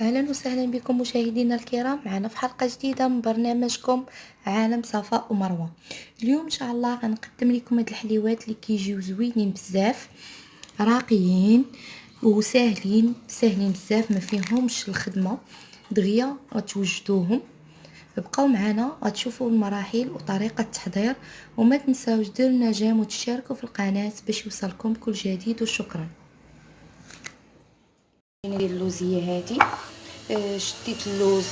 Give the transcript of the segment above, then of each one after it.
أهلا وسهلا بكم مشاهدينا الكرام معنا في حلقة جديدة من برنامجكم عالم صفاء ومروة. اليوم إن شاء الله غنقدم لكم هاد الحليوات اللي كيجيو زوينين بزاف، راقيين وساهلين بزاف، ما فيهمش الخدمة، دغيا غتوجدوهم. بقاو معنا غتشوفوا المراحل وطريقة التحضير، وما تنساوش ديروا لنا جيم وتشتركوا في القناة باش يوصلكم كل جديد، وشكرا. ندير اللوزيه هذه. شديت اللوز،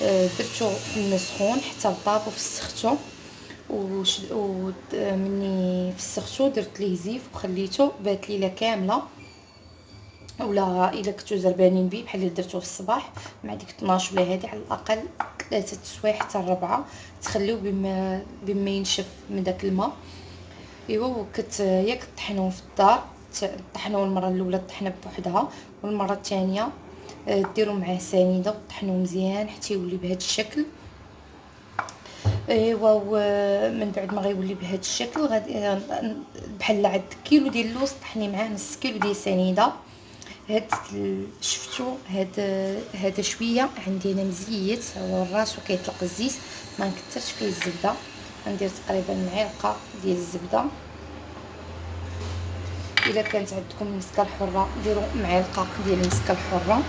درتو في الماء سخون حتى لطاب وفسختو، مني فسختو درت ليه زيف وخليته بات ليله كامله، ولا الا كنتو زربانين بيه بحال اللي درتو في الصباح مع ديك 12 ولا هذه على الاقل 3 سوايع حتى 4 تخليوه بما ينشف من داك الماء. ايوا ياك طحنوه في الدار، طحنوه المره الاولى طحنه بوحدها، والمره الثانيه ديروا معاه سنيده وطحنوه مزيان حتى يولي بهذا الشكل. ايوا من بعد ما غيولي بهذا الشكل غادي بحال عاد كيلو ديال اللوز طحني معاه نص كيلو ديال سنيده. هاد شفتوا هذا شويه عندي انا مزيت، هو راسو كيطلق الزيت، ما نكثرش فيه الزبده، غندير تقريبا معلقه ديال الزبده. الا كانت عندكم المسكه الحره ديروا معلقه ديال المسكه الحره.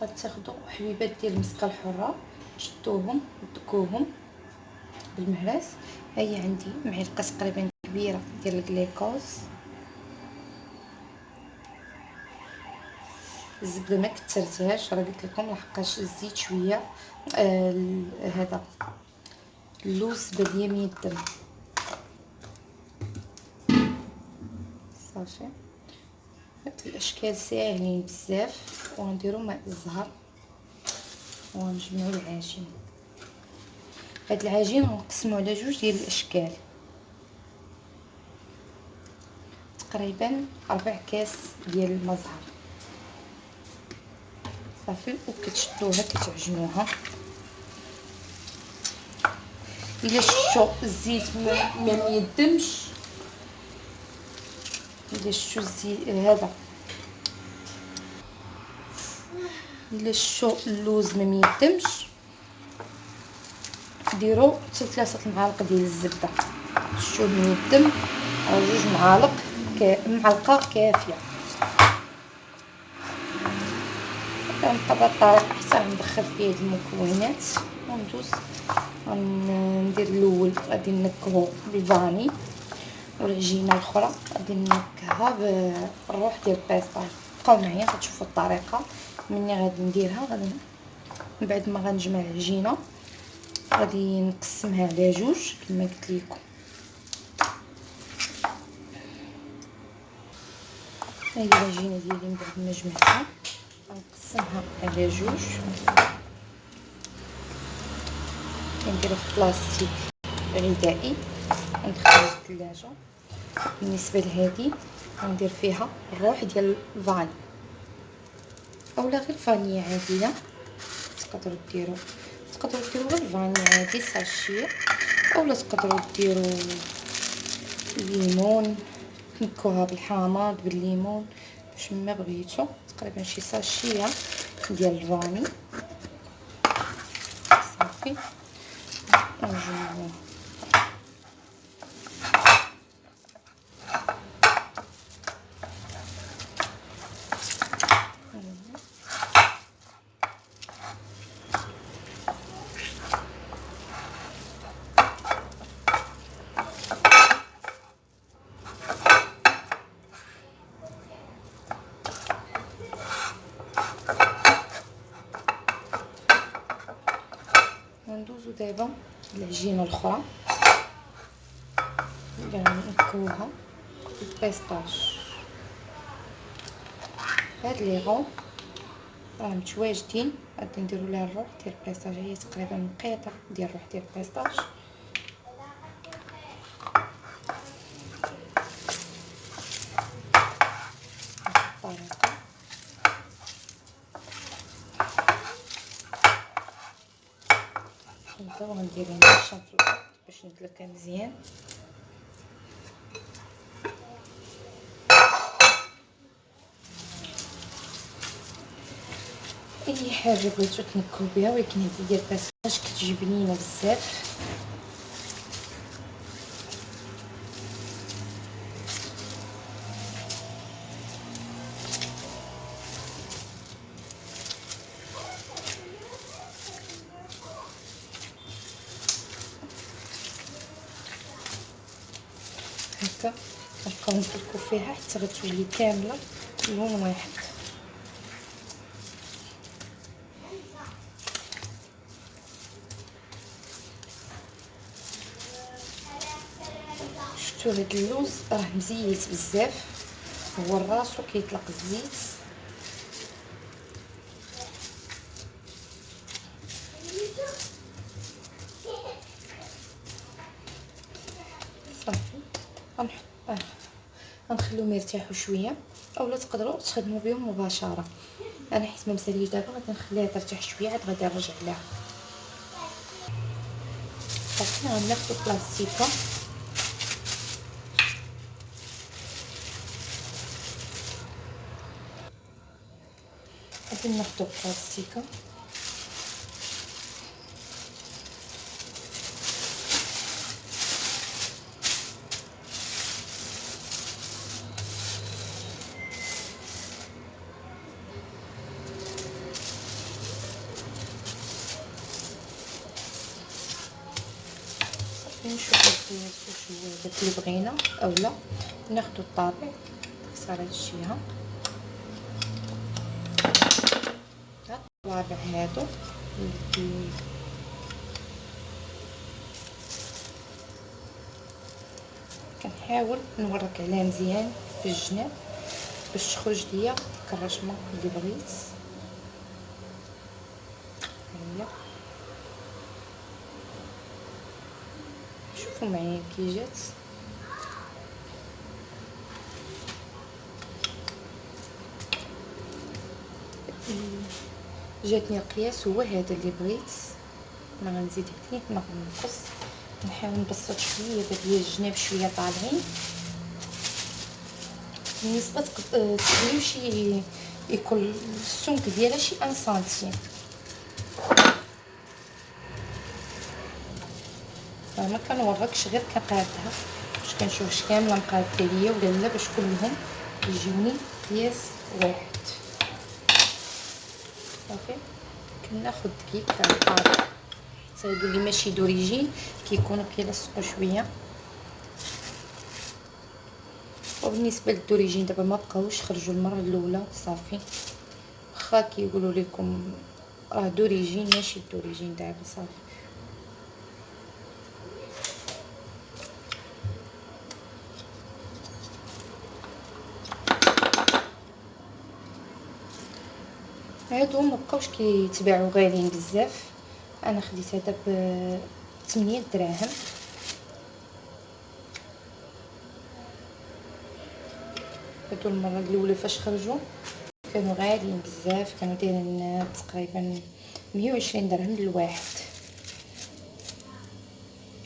غتاخدوا حبيبات ديال المسكه الحره، تشدوهم وتدكوهم بالمهراس. هي عندي معلقه تقريبا كبيره ديال الكليكوز. الزبده ما كثرتهاش، راه قلت لكم لحقاش الزيت شويه. هذا اللوز بديه من الدم صافي. هاد الاشكال ساهلين بزاف، ونديرو ماء الزهر ونجمعوا العجين. هاد العجين غنقسمو على جوج ديال الاشكال، تقريبا 4 كاس ديال الماء زهر صافي. وكتشدوها كتعجنوها. الا شفتوا الزيت ما يدمش، الا شفتوا الزيت هذا، الا شفتوا اللوز ما يدمش ديروا حتى 3 معالق ديال الزبده. شفتوه من يدم او 2 معالق كافيه. كنبقى بهاد الطريقه حتى ندخل فيه هاد المكونات وندوز. غندير الاول غادي نكهو بالفاني، والعجينه الاخرى غادي نكهها بالروح ديال البيستاج. بقاو معايا غتشوفوا الطريقه مني غادي نديرها. غادي من بعد ما غنجمع العجينه غادي نقسمها على جوج كما قلت لكم. هاهي العجينه ديالي من بعد ما جمعتها غنقسمها على جوج، نديرها في بلاستيك غذائي وندخلها للثلاجه. بالنسبه لهذه غندير فيها الروح ديال الفاني اولا غير فانيا عاديه، تقدروا ديروا غير فاني عادي ساشي، اولا تقدروا ديروا الليمون، تنكوها بالحامض بالليمون باش ما بغيتو. تقريبا شي ساشيه ديال الفاني صافي. ونجمعوه وندوزو دابا العجينه الاخرى اللي غنكوها بالبيستاج. هاد لي غون راه متواجدين، غادي نديرو لها الروح ديال البيستاج، هي تقريبا قيطره ديال الروح ديال البيستاج. الطريقه نبداو غندير هنا الشان في الارض باش ندلكها مزيان. اي حاجه بغيتو تنكرو بها، ولكن هذه ديال الباساج كتجي بنينه بزاف. هكا غنبقاو نطلقو فيها حتى غتولي كامله لون واحد. شفتوا هاد اللوز راه مزيت بزاف، هو راسو كيطلق الزيت. صافي غنحط غنخليهم يرتاحوا شويه، اولا تقدروا تخدموا بهم مباشره. انا حيت ما مساليش دابا غادي نخليها ترتاح شويه عاد غادي نرجع لها. صافي غناخذ بلاستيكه غادي ناخذ بلاستيكه نشوفو واش هو داك اللي بغينا اولا ناخذ الطابع صار هادشي. ها الطوابع هادو كنحاول نورك عليها مزيان في الجناب باش تخرج ليا كالرشمه اللي بغيت. هي شوفوا معايا كي جات. جاتني القياس هو هذا اللي بغيت، ما غنزيد عليه ما غنقص. نحاول نبسط شويه داك ديال الجناب شويه طالعين. بالنسبه تقدروا شي يكون السمك ديالها شي 1 سنتيم. ما كنوريكش غير كنقادها باش كنشوف واش كامله مقاده ليا ولا لا، باش كلهم يجيوني قياس واحد. صافي كناخذ دقيق كنقاطع حتى يقول لي ماشي دوريجين، كيكونوا كيلصقوا شويه. وبالنسبه للدوريجين دابا ما بقاوش خرجوا المره الاولى. صافي واخا كيقولوا لكم راه دوريجين ماشي دوريجين دابا. صافي هادو مبقاوش كيتباعوا غاليين بزاف. انا خديت هذا ب 8 دراهم. هادو المره الاولى فاش خرجوا كانوا غاليين بزاف، كانوا دايرين تقريبا 120 درهم للواحد،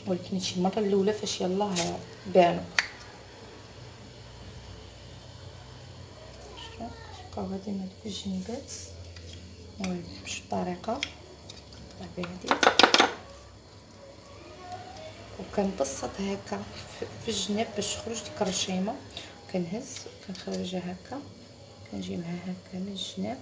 ولكن هادشي المره الاولى فاش يلاه بانوا. بقاو غاديين هادوك الجنبات بشي طريقه بهادي، وكنبسط هكا في الجناب باش تخرج ديك الرشيمه. كنهز كنخرجها هكا، كنجي معها هكا من الجناب.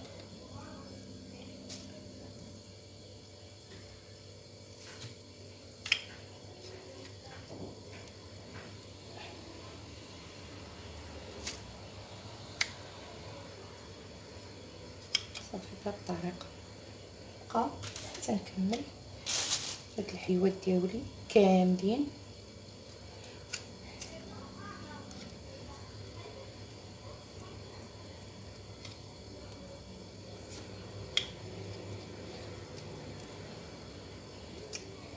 صافي بهاد الطريقه بقى حتى نكمل هاد الحلوات ديالي كاملين.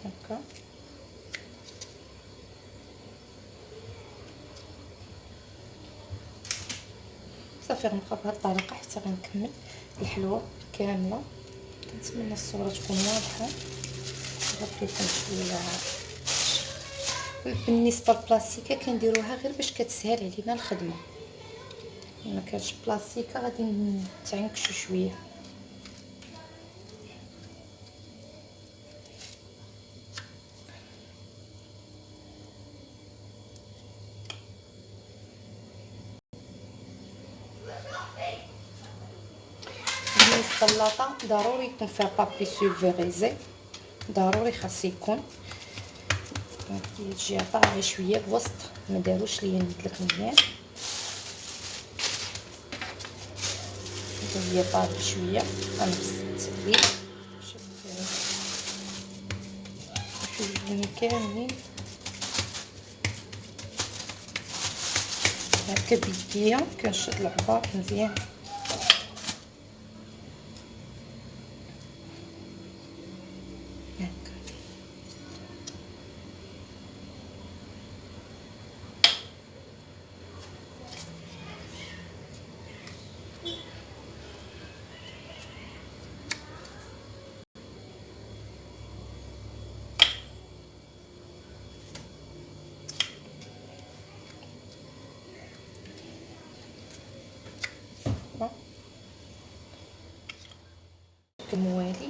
هكا صافي غنبقى بهاد الطريقه حتى غنكمل الحلوه كامله. كنتمنى الصوره تكون واضحه. غطيتها شويه. بالنسبه للبلاستيكه كنديروها غير باش كتسهل علينا الخدمه، ما كانش بلاستيكه غادي نتعنكشوا شويه. بالنسبه للاطا ضروري يكون فيها بابي سولفيريزي، ضروري خاص يكون تجي طاغي شويه بوسط، ما داروش ليا نمدلك مزيان، هي طاغي شويه غنبسط التقليد شويه كاملين هكا بيديا، كنشد العبار مزيان هكا. الموالي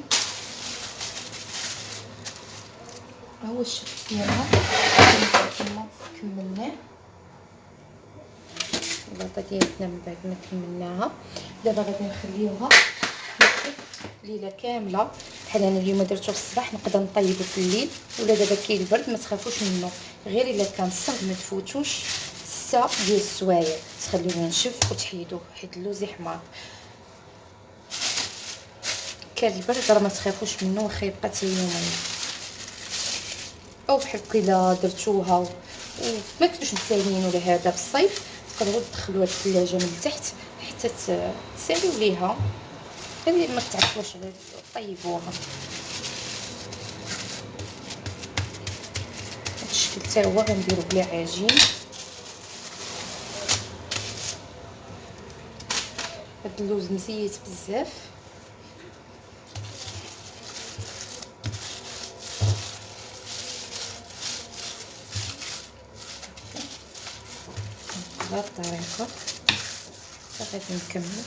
هو الشكل ديالها كما كملناه. البلاطه ديالنا من بعد ما كملناها دابا غادي نخليوها ليله كامله. بحال انا اليوم درتو في الصباح نقدر نطيبو في الليل، ولا دابا كاين البرد ما تخافوش منه، غير الا كان الصهد ما تفوتوش 6 ديال السوايع تخليوه ينشف وتحيدوه حيت اللوز يحمر. كان البرد راه ما تخافوش منه واخا يبقى حتى يومين، او بحال الا درتوها وما كنتوش مسالين ولا هذا في الصيف تقدروا تدخلوها للثلاجه من التحت حتى تساليو ليها، غير ما تعرفوش على طيبوها. هذا الشكل حتى هو غنديرو بلا عجين. هاد اللوز مزيت بزاف، بهاد الطريقه غادي نكمل.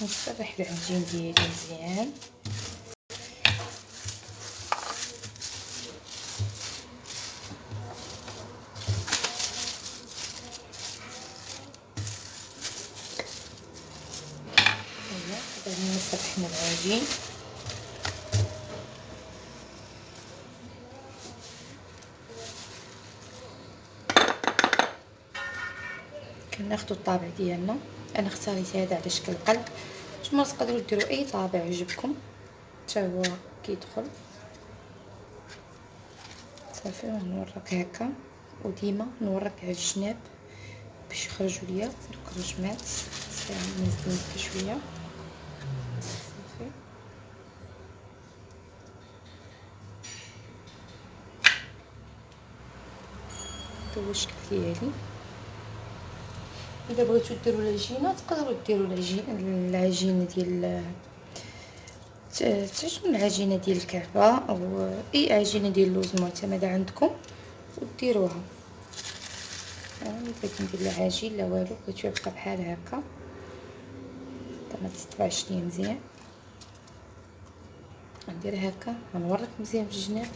نسرح العجين ديالي مزيان. غادي نسرحنا العجين كناخدو الطابع ديالنا. انا اختاريت هذا على شكل قلب، نتوما تقدروا ديروا اي طابع يعجبكم حتى هو كيدخل صافي. ونورك هكا وديما نورك على الجناب باش يخرجوا ليا دوك الرجمات. صافي نزيد شويه صافي. هذا هو الشكل ديالي. اذا بغيتو ديروا العجينه تقدروا ديروا العجينه ديال تعجبني العجينه ديال الكعبه او اي عجينه ديال اللوز معتمده عندكم وديروها. ما بغيت ندير لا عجين لا والو، بغيتو يبقى بحال هكا حتى ما تطبعش ليا مزيان. غندير هكا غنورك مزيان في الجناب.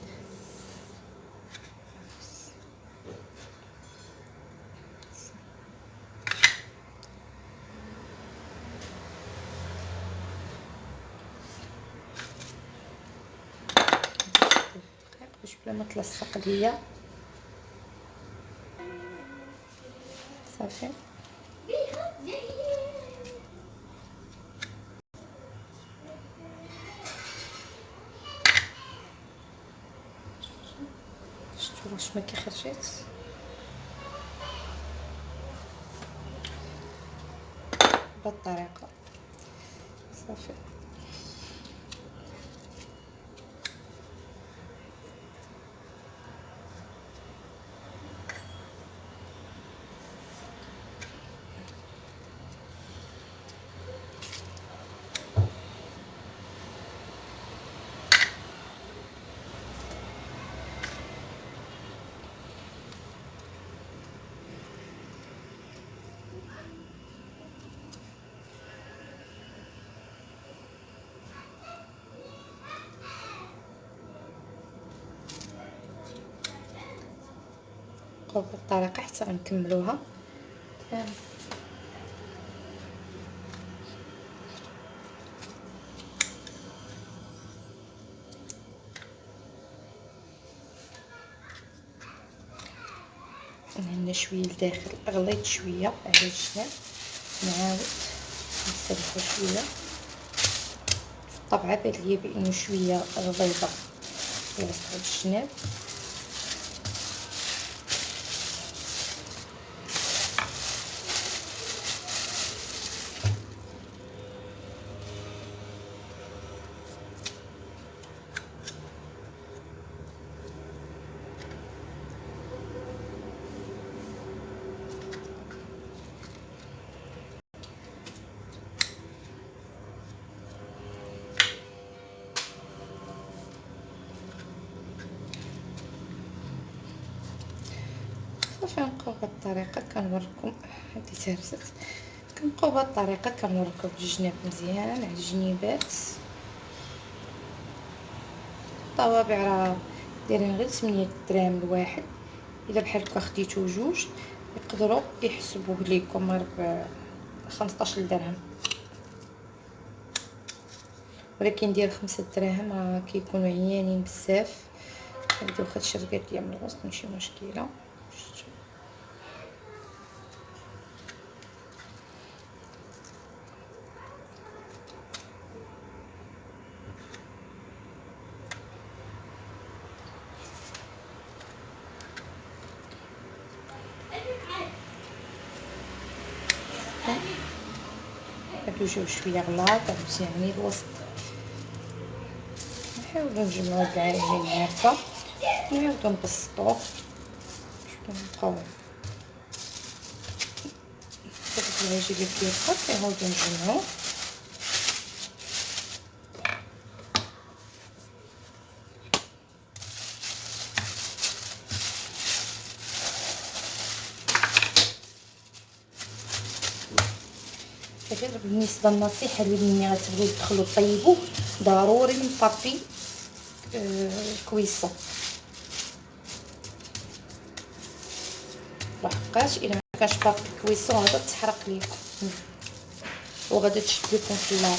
باش بلا ما تلصق ليا صافي. شفتوا واش ما كيخرجش بهاد الطريقه صافي. نبقاو بهاد الطريقه حتى غنكملوها. هنا شويه لداخل غليت شويه على الجناب، نعاود نسرحو شويه. طبعا بان ليا بانه شويه غليظه في وسط الجناب. صافي نبقاو بهاد الطريقه كنوريكم. هادي تهرست. كنبقاو بهاد الطريقه كنوريكم الجناب مزيان على الجنيبات. الطوابع راه دايرين غير 8 دراهم الواحد. الا بحال هكا خديتو جوج يقدروا يحسبوا لكم غير ب 15 درهم، ولكن ديال 5 دراهم راه كيكونوا عيانين بزاف. نبداو خد الشرقات ديال من الوسط ماشي مشكله. هادو جاو شويه غلاط يعني الوسط. نحاولوا نجمعوا العجين هكا ونعاودو نبسطوه. نبقاو داك العجين اللي كيبقى نعاودو نجمعوه. غير بالنسبه للنصيحه اللي ملي غتبغيو تدخلوا طيبوه ضروري من بابي كويسون، لحقاش الا ما كانش بابي كويسون غادا تحرق ليكم وغادا تشد لكم في النار.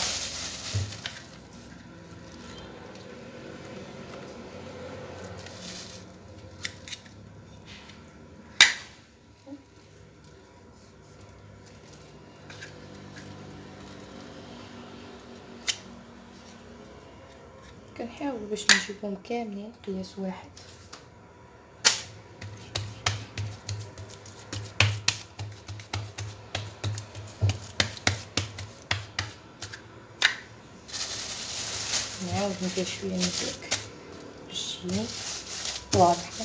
كنحاول باش نجيبهم كاملين قياس واحد. نعاود ندير شويه من داك باش تجيني واضحه.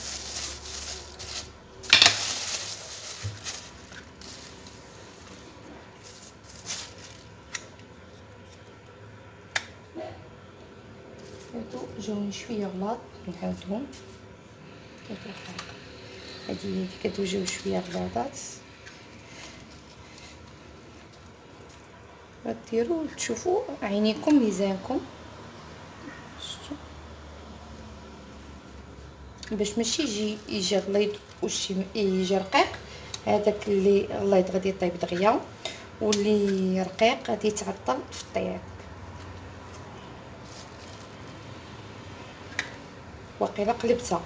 هادو جاوني شويه غلاط نعاودهم. هادي كادو جاو شويه غلاطات غديروا تشوفوا عينيكم ميزانكم باش ماشي يجي غليظ وشي يجي رقيق. هذاك اللي غليظ غادي يطيب دغيا واللي رقيق غادي يتعطل في الطياب. واقيلا قلبتها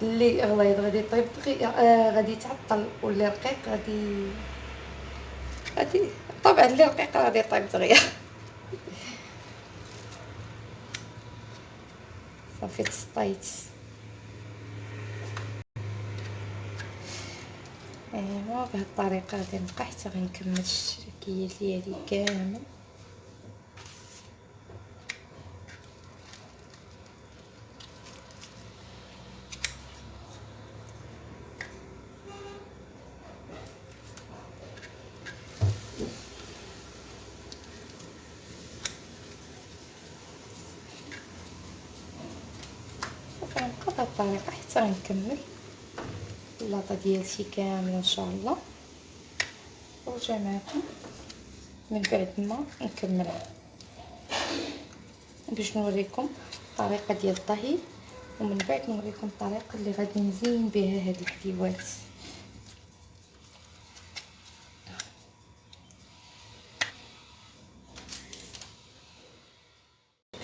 اللي غليظ غادي يطيب دغيا غادي يتعطل واللي رقيق غادي طبعا اللي رقيق غادي يطيب دغيا. صافي تسطيت. ايوا بهاد الطريقه غادي نبقى حتى غنكمل الشكيه ديالي كامل. غنبقى بهاد الطريقه حتى غنكمل اللاطه ديالتي كامله ان شاء الله، ونرجع معكم من بعد ما نكملها باش نوريكم الطريقه ديال الطهي ومن بعد نوريكم الطريقه اللي غادي نزين بها هاد الحليوات.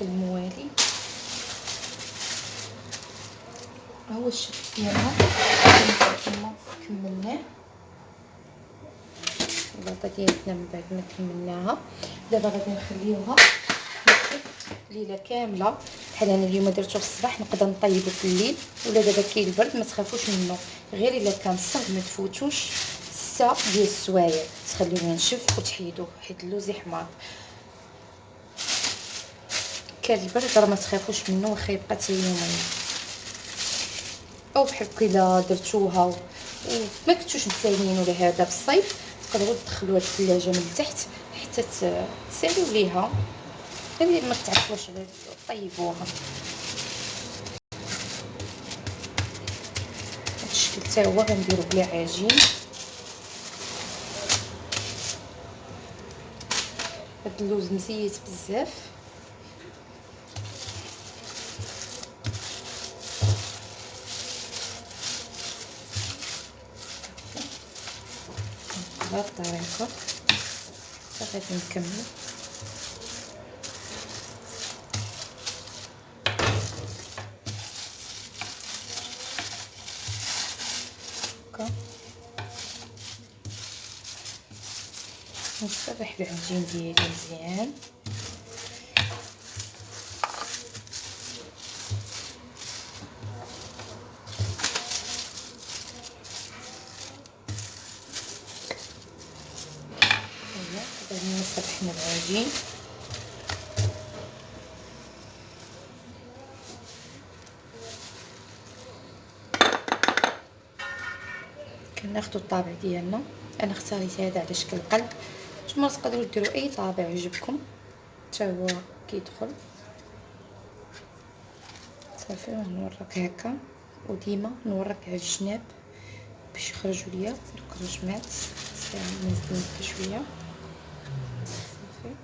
الموالي هو الشكل ديالها كما كملناه. البلاطه ديالتنا من بعد ما كملناها دابا غادي نخليوها ليله كامله. بحال انا اليوم درتو في الصباح نقدر نطيبو في الليل، ولا دابا كاين البرد ما تخافوش منه، غير الا كان الصهد ما تفوتوش 6 ديال السوايع تخليوه ينشف وتحيدوه حيت اللوز يحمر. كان البرد راه ما تخافوش منه واخا يبقى حتى يومين. او بحال الا درتوها وما كنتوش مسالين ولا هذا بالصيف تقدروا تدخلوها الثلاجه من التحت حتى تساليو ليها، غير ما تعرفوش طيبوها. هاد الشكل حتى هو غنديرو بلا عجين. هاد اللوز مزيت بزاف. بهاد الطريقه غادي نكمل. نسرح العجين ديالي مزيان. دابا سرحنا العجين كناخذوا الطابع ديالنا. انا اختاريت هذا على شكل قلب، نتوما تقدروا ديروا اي طابع يعجبكم حتى هو كيدخل. صافي نورك هكا، وديما نورك على الجناب باش يخرجوا ليا دوك الرجمات. نزيد شويه صافي.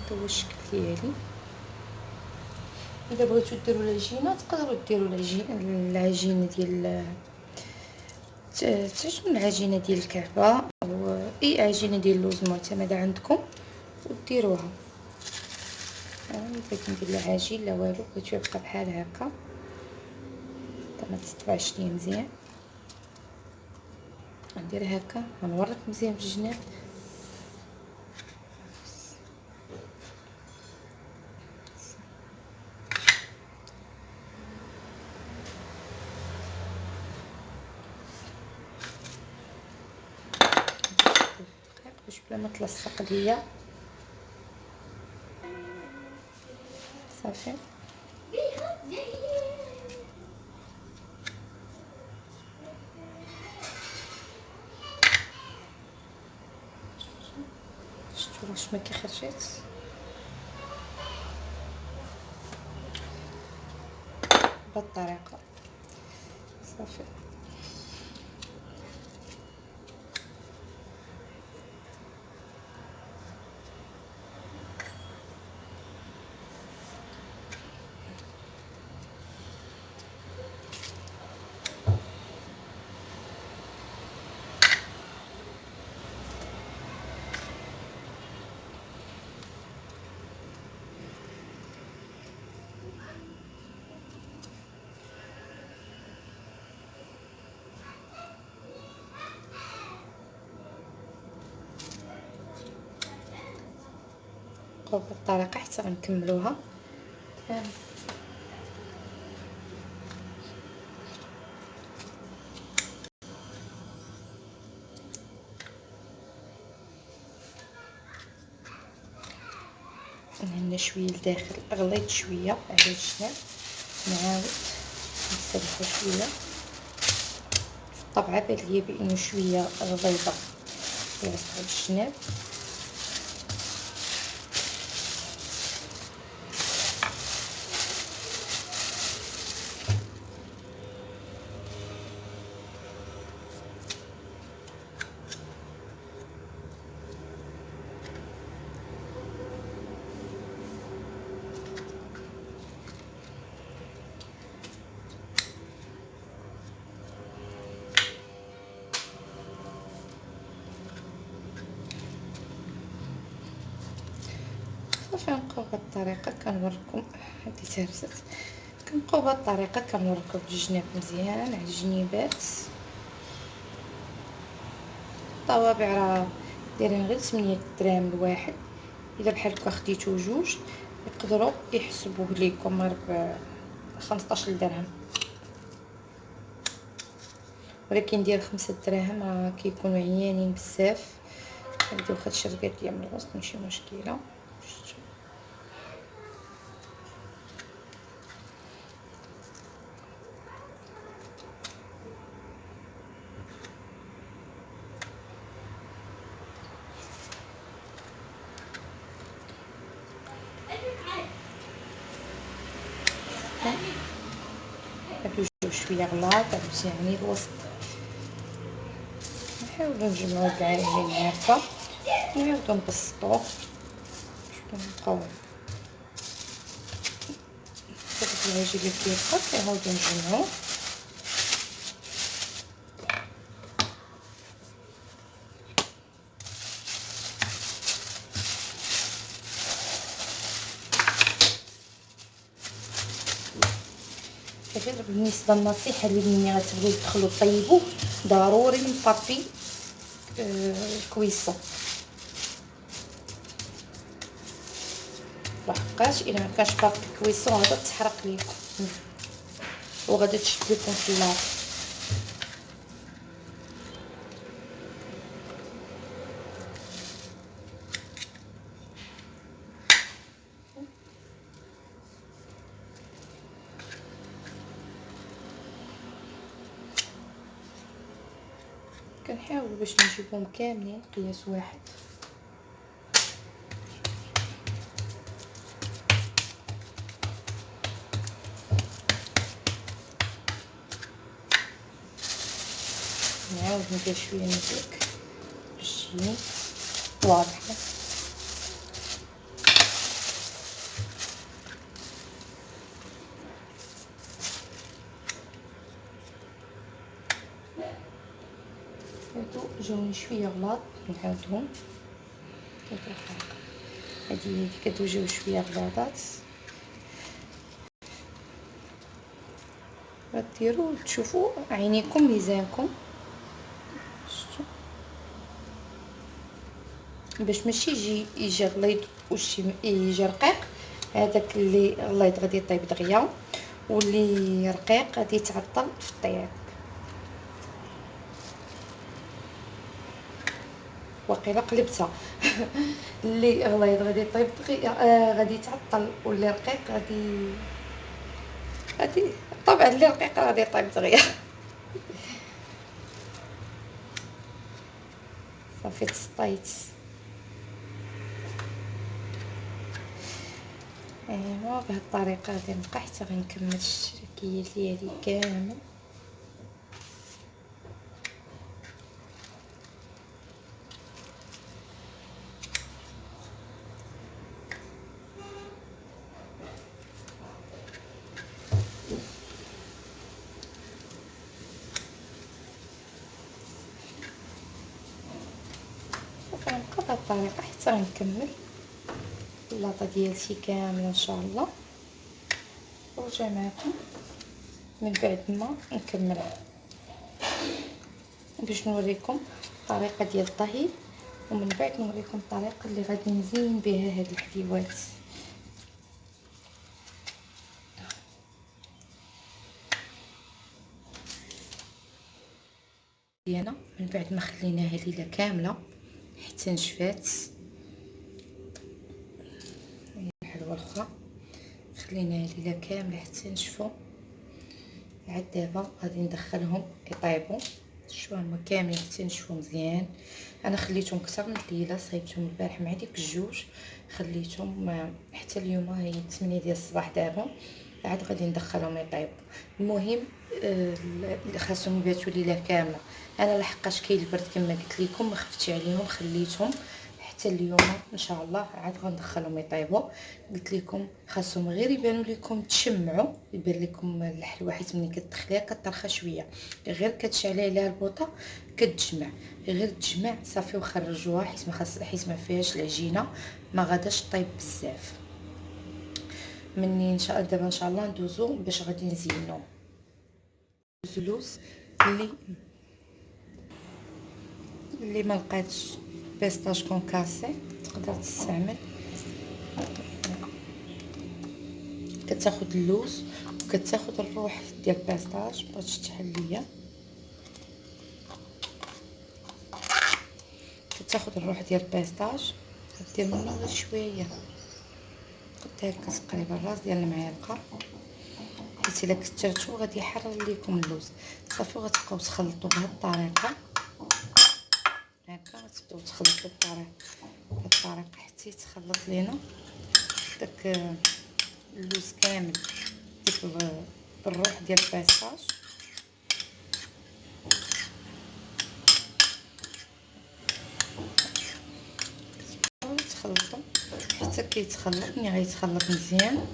هذا هو الشكل ديالي. اذا بغيتو ديروا العجينه تقدروا ديروا العجينه ديال تعجبني العجينه ديال الكعبه او اي عجينه ديال اللوز معتمده عندكم وديروها. انا بغيت ندير لا عجين لا والو، بغيت يبقى بحال هكا حتى ما تطبعش ليا مزيان. ندير هكا ونورك مزيان في الجناب. باش بلا ما تلصق ليا صافي. شفتوا واش ما كيخرجش بهاد الطريقه صافي. بهاد الطريقه حتى غنكملوها. هنا شويه لداخل غليت شويه على الجناب، نعاود نسرحو شويه. في الطبعه بان ليا بانه شويه غليظه في وسط الجناب. كنبقاو بهاد الطريقه كنوريكم. هادي تهرست. كنبقاو بهاد الطريقه كنوريكم الجناب مزيان على الجنيبات. الطوابع راه دايرين غير 8 دراهم الواحد. الا بحال هكا خديتو جوج يقدروا يحسبوا ليكم غير ب 15 درهم، ولكن ديال 5 دراهم راه كيكونوا عيانين بزاف. نبداو واخا الشرقات ديال من الوسط ماشي مشكله. هادو جوج شويه غلاط هادو يعني الوسط. نحاولوا نجمعوا كاع اللي عارفه نعاودو نبسطوه. كنبقاو داك العجين اللي كيبقى كنعاودو نجمعوه. غير بالنسبه للنصيحه اللي ملي غتبغيو تدخلوا طيبوه ضروري نبابي الكويسون، لحقاش الا ما كانش بابي الكويسون غادا تحرق ليكم وغادا تشد لكم في النار. كنحاول باش نجيبهم كاملين قياس واحد. نعاود ندير شويه نزيك باش تجيني واضحه. هادو جاوني شويه غلاط نعاودهم. هادي كتو جاو شويه غلاطات غديروا تشوفوا عينيكم ميزانكم باش ماشي يجي غليظ وشي يجي رقيق. هذاك اللي غليظ غادي يطيب دغيا واللي رقيق غادي يتعطل في الطياب. وقيلا قلبتها اللي غليظ غادي يطيب دغيا غادي يتعطل، واللي رقيق غادي طبعا اللي رقيق غادي يطيب دغيا. صافي تسطيت. ايوا بهاد الطريقه غادي نبقى حتى غنكمل الشركيه ديالي كامل. وكنبقى بهاد الطريقه حتى غنكمل اللاطه ديالتي كامله ان شاء الله، ونرجع معكم من بعد ما نكملها باش نوريكم الطريقه ديال الطهي، ومن بعد نوريكم الطريقه اللي غادي نزين بها هاد الحليوات. ديالنا من بعد ما خليناها ليله كامله حتى نشفات. الحلوه الاخرى خليناها ليله كامله حتى نشفوا. عاد دابا غادي ندخلهم يطيبوا. شوفوا هما كاملين حتى نشفوا مزيان. انا خليتهم اكثر من ليله، صايبتهم البارح مع ديك الجوج، خليتهم حتى اليوم هي 8 ديال الصباح. دابا عاد غادي ندخلهم يطيبوا. المهم خاصهم يباتوا ليله كامله. انا لحقاش كاين البرد كما قلت لكم ما خفتش عليهم، خليتهم حتى اليوم ان شاء الله عاد غندخلهم يطيبوا. قلت لكم خاصهم غير يبانوا لكم تشمعوا، يبان لكم الحلوه حيت ملي كتدخليها كطرخه شويه، غير كتشعلي عليها البوطه كتجمع، غير تجمع صافي وخرجوها حيت ما فيهاش العجينه، ما غاداش طيب بزاف. مني ان شاء الله دابا ان شاء الله ندوزو باش غادي نزينو اللوز اللي ما لقيتش بيستاش كونكاسي تقدر تستعمل. كتاخد اللوز وكتاخد الروح ديال البيستاش، بغيتش تحل ليا كتاخد الروح ديال البيستاش دير منه غير شويه، قد هكا تقريبا الراس ديال المعلقه، حيت الا كثرتو غادي يحرر ليكم اللوز. صافي غتبقاو تخلطوا بهذه الطريقه هكا، غتبداو تخلطوا بهذه الطريقه حتى يتخلط لينا داك اللوز كامل بالروح ديال البيستاش. تخلطوا حتى كيتخلط. ملي غيتخلط مزيان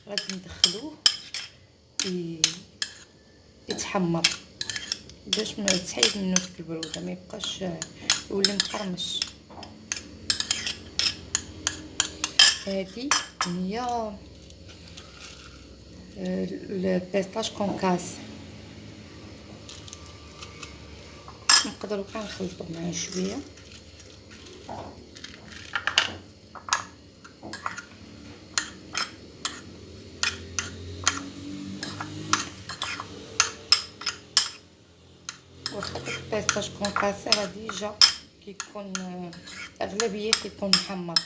غادي ندخلوه يتحمر باش ما تحيد منه ديك البروده، ما يبقاش يولي مقرمش. هذه هي البيستاش كونكاس. نقدروا كاع نخلطوا معاه شويه واخا البيستاش كونكاسي راه ديجا كيكون اغلبيه كيكون محمر.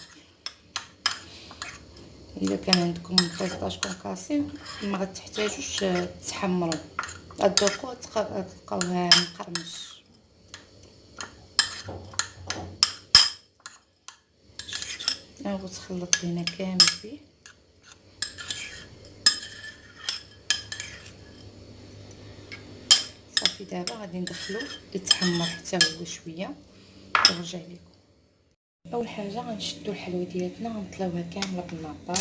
الا كان عندكم بيستاش كونكاسي ما غتحتاجوش تحمروا، غتذوقوه تلقاوه مقرمش. ها هو تخلط لينا كامل فيه. صافي دابا غادي ندخلو يتحمر حتى هو شويه ونرجع لكم. اول حاجه غنشدو الحلوه ديالنا غنطليوها كامله بالناباط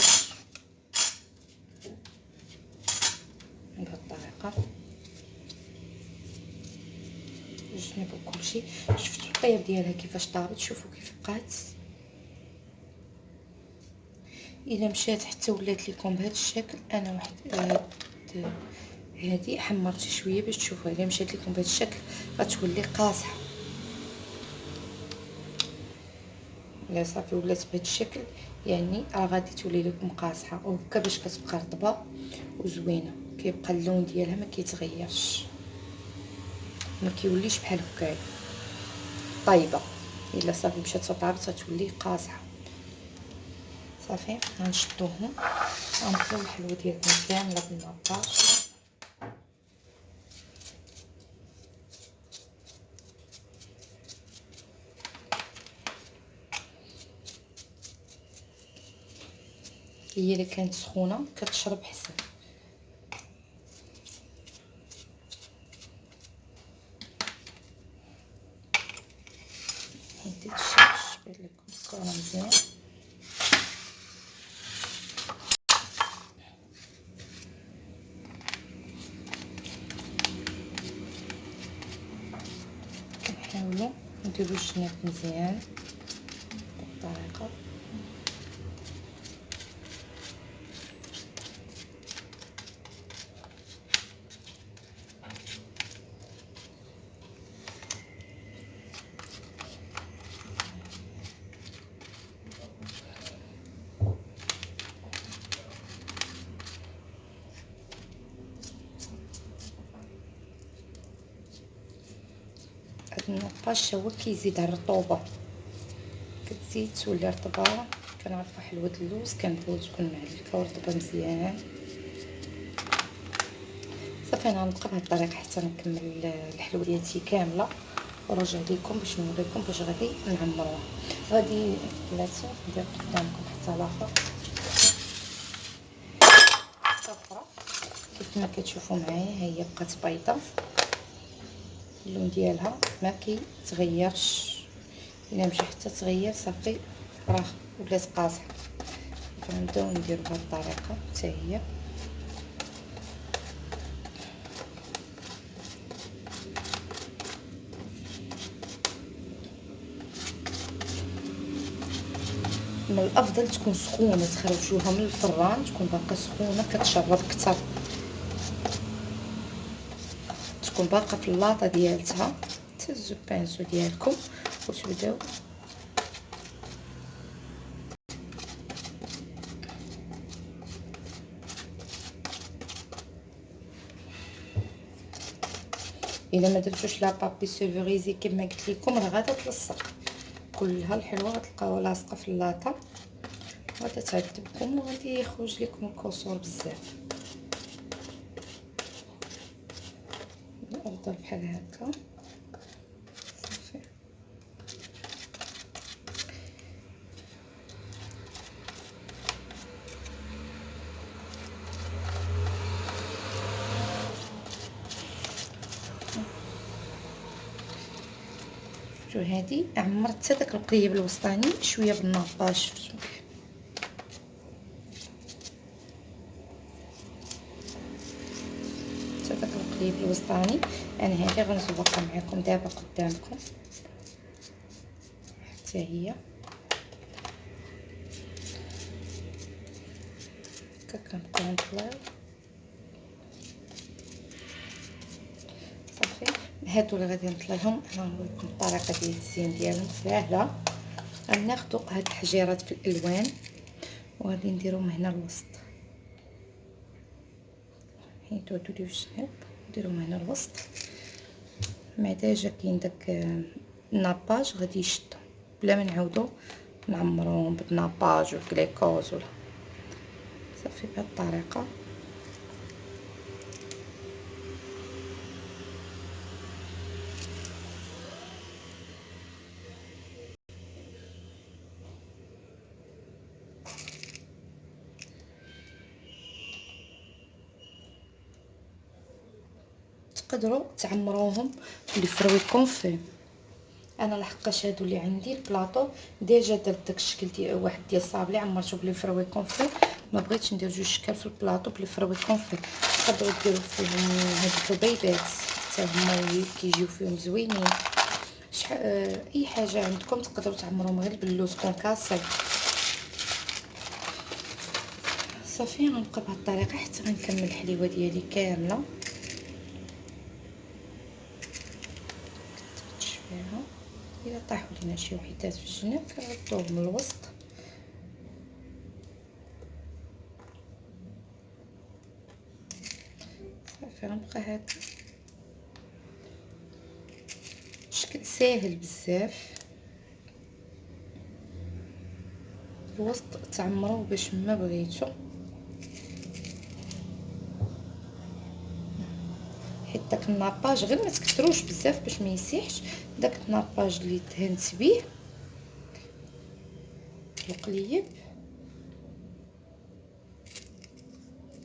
بهذه الطريقه، نجنبو كلشي. شفتوا الطياب ديالها كيفاش طابت، شوفوا كيف بقات. الا مشات حتى ولات لكم بهذا الشكل، انا واحد هذه حمرت شويه باش تشوفوا. الا مشات لكم بهذا الشكل غتولي قاصحه. لا صافي ولات بهذا الشكل يعني راه غادي تولي لكم قاصحه، وهكا باش كتبقى رطبه وزوينه، كيبقى اللون ديالها ما كيتغيرش، ما كيوليش بحال هكايا طايبه. الا صافي مشات طابت غتولي قاصحه. صافي غنشدوهم غنطليو الحلوه ديالنا كامله بالناباط. هي اللي كانت سخونه كتشرب حسن. هديت شبت لكم الصوره مزيان. كنحاولوا نديرو الجناب مزيان بالطريقه. هاد النقاش هو كيزيد على الرطوبه، كتزيد تولي رطبه. كنعرفوا حلوه اللوز كنبغيو تكون معلكه ورطبه مزيان. صافي انا غنبقى بهاد الطريقه حتى نكمل الحلوه ديالتي كامله ونرجع لكم باش نوريكم باش غادي نعمروها. غادي بلاتي ندير قدامكم حتى لاخر صفرا كيف ما كتشوفوا معايا. ها هي بقات بيضه، اللون ديالها ما كيتغيرش، الا مشى حتى تغير صافي راه ولات قاصحه. فنبداو نديرو بهاد الطريقه حتى هي. من الافضل تكون سخونه، تخرجوها من الفران تكون باقا سخونه كتشرب كتر، تكون باقا في اللاطه ديالتها. تهزوا البانسو ديالكم وتبداو الا ما درتوش لا بابي سيفوريزي كما قلت لكم راه غادا تلصق كلها الحلوه، غتلقاوها لاصقه في اللاطه غادا تعذبكم وغادي يخرج لكم الكسور بزاف. الافضل بحال هكا صافي. شوفوا هادي عمرت حتى داك القليب الوسطاني شويه بالناباج، شفتوا حتى داك القليب الوسطاني. انا هادي غنزوقها معكم دابا قدامكم حتى هي هكا. كنبقاو نطلعو صافي. هادو اللي غادي نطليهم انا نوريكم الطريقه ديال التزيين ديالهم ساهله. غناخدو هاد الحجيرات في الالوان وغادي نديرهم هنا الوسط، حيت هادو اللي في الجناب نديرهم هنا الوسط. مع داجا كاين داك الناباج غادي يشدو بلا ما نعاودو نعمروهم بالناباج والكليكوز ولا صافي. بهاد الطريقه تقدروا تعمروهم بالفروي كونفي. انا لحقاش هادو اللي عندي البلاطو ديجا درت داك الشكل ديال واحد ديال الصابلي عمرته بالفروي كونفي، ما بغيتش ندير جوج شكال في البلاطو بالفروي كونفي. تقدروا ديروا فيهم هادوك البيضات حتى هما كيجيو فيهم زوينين. اي حاجه عندكم تقدروا تعمروهم غير باللوز كونكاسي صافي. غنبقى بهاد الطريقه حتى غنكمل الحليوه ديالي كامله. فيها الا طاحوا لينا شي وحيدات في الجناب كنردوهم من الوسط صافي. غنبقى هكا شكل ساهل بزاف. الوسط تعمروه باش ما بغيتو، حيت داك الناباج غير ما تكثروش بزاف باش ما يسيحش. داك الناباج اللي دهنت بيه القليب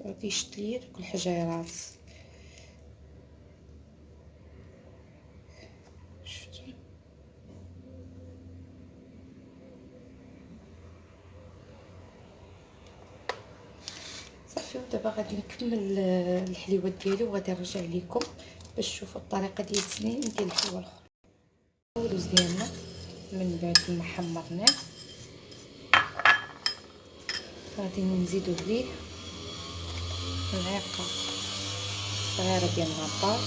غادي يشد ليا دوك الحجيرات. شفتوا صافي. ودابا غادي نكمل الحليوات ديالي وغادي نرجع لكم باش تشوفوا الطريقه ديال التزيين ديال الحلوى الاخرى. اللوز ديالنا من بعد ما حمرناه غادي نزيدو عليه ملعقه صغيره ديال الناباج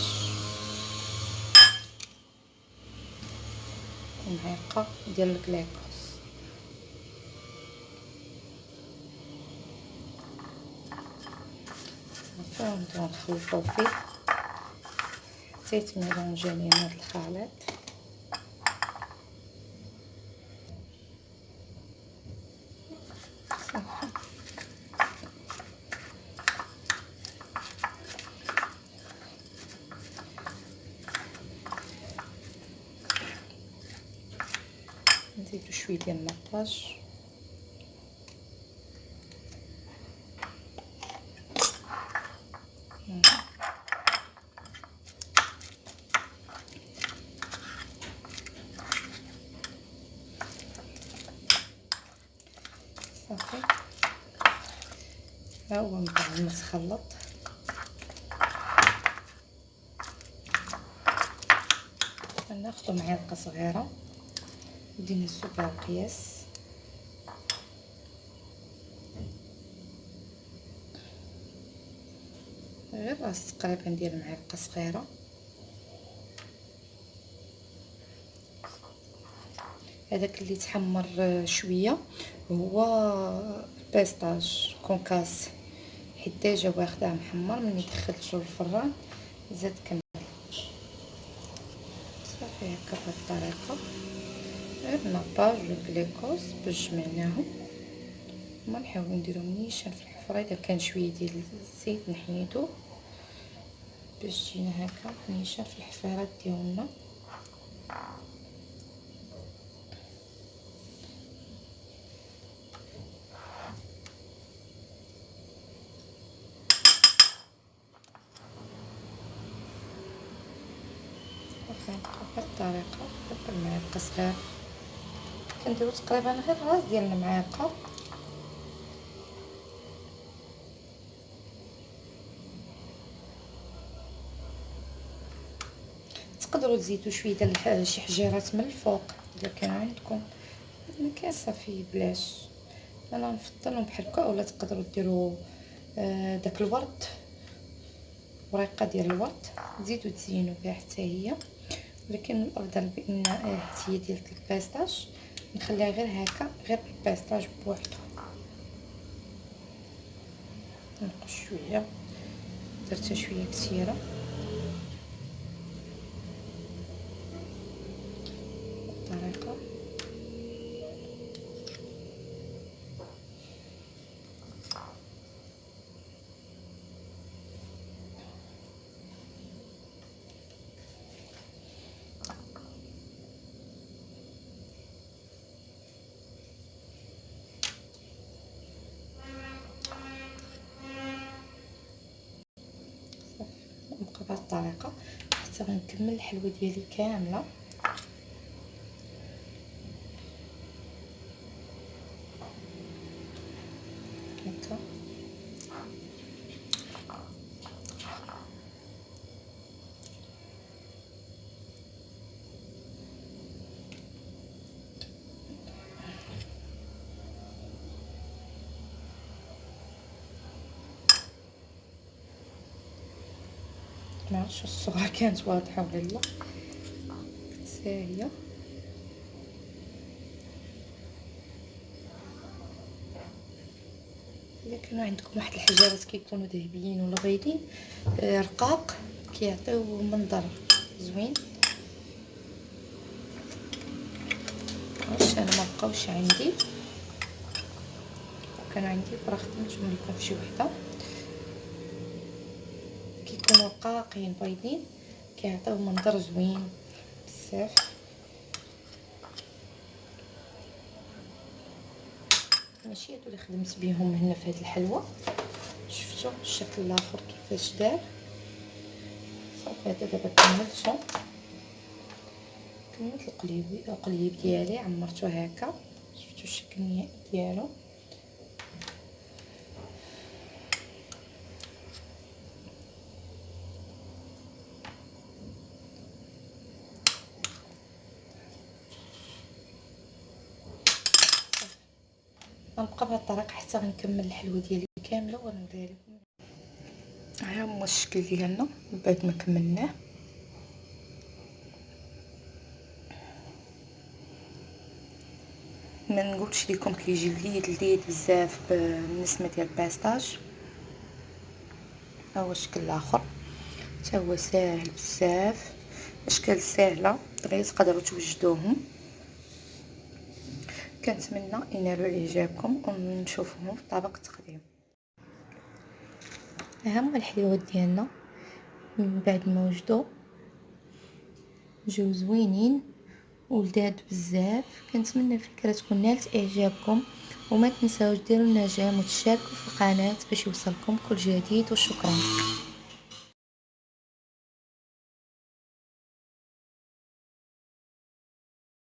ومعلقه ديال الكليكوز. صافي نبداو نخلطو فيه حتى يتميلونجي لينا هاد الخليط. صافي نزيدو شويه ديال الناباج ها هو من بعد ما تخلط ناخدو معلقه صغيره ودينا السكر القياس، غير راس تقريبا ديال معلقه صغيره. هذاك اللي تحمر شويه هو البيستاج كونكاس، حيت ديجا واخداه محمر. ملي دخلتو للفران زاد كمل صافي هكا بهاد الطريقه. غير ناباج والكليكوز باش جمعناهم، هما نحاولو نديرو نيشان في الحفره. اذا كان شويه ديال الزيت نحيدو باش تجينا هكا نيشان في الحفيرات ديالنا. بهاد الطريقه بالمعلقه صغيره كنديرو تقريبا غير راس ديال المعلقه. تقدروا تزيدوا شويه ديال شي حجيرات من الفوق اذا كان عندكم، ما كاين صافي بلاش. انا نفضلهم بحال هكا. ولا تقدروا ديروا داك الورد، وريقه ديال الورد تزيدوا تزينوا بها حتى هي، ولكن الافضل بان هي ديال البيستاج نخليها غير هكا، غير البيستاج بوحدو. نقص شويه، درتها شويه كثيره بالطريقه. نبقى بهاد الطريقه حتى غنكمل الحلوه ديالي كامله. هكا معرفتش الصورة كانت واضحة ولا لا، هي الا كانوا عندكم واحد الحجارات كيكونوا ذهبيين ولا بيضين رقاق كيعطيو منظر زوين. واش انا ما بقاوش عندي، كانوا عندي راه خدمتهم لكم في شي وحده. كيكونوا رقاقين بيضين كيعطيو منظر زوين بزاف. ماشي هادو اللي خدمت بهم هنا في هاد الحلوه. شفتوا الشكل الاخر كيفاش دار؟ صافي هذا دابا كملت القليب ديالي، عمرته هكا. شفتوا الشكل النهائي ديالو؟ غنبقى بهاد الطريقه حتى غنكمل الحلوه ديالي كامله وغندير لكم. ها هو الشكل ديالنا من بعد ما كملناه. ما نقولش لكم كيجي لذيذ بزاف بالنسبه ديال البيستاج. ها هو الشكل الاخر حتى هو ساهل بزاف، اشكال سهله دغيا تقدروا توجدوهم. كنتمنى ينالوا اعجابكم ونشوفهم في طبق التقديم. ها هما الحلويات ديالنا من بعد ما وجدوا جاو زوينين ولذاذ بزاف. كنتمنى الفكره تكون نالت اعجابكم، وما تنساوش ديروا لنا جيم وتشاركوا في القناه باش يوصلكم كل جديد. وشكرا.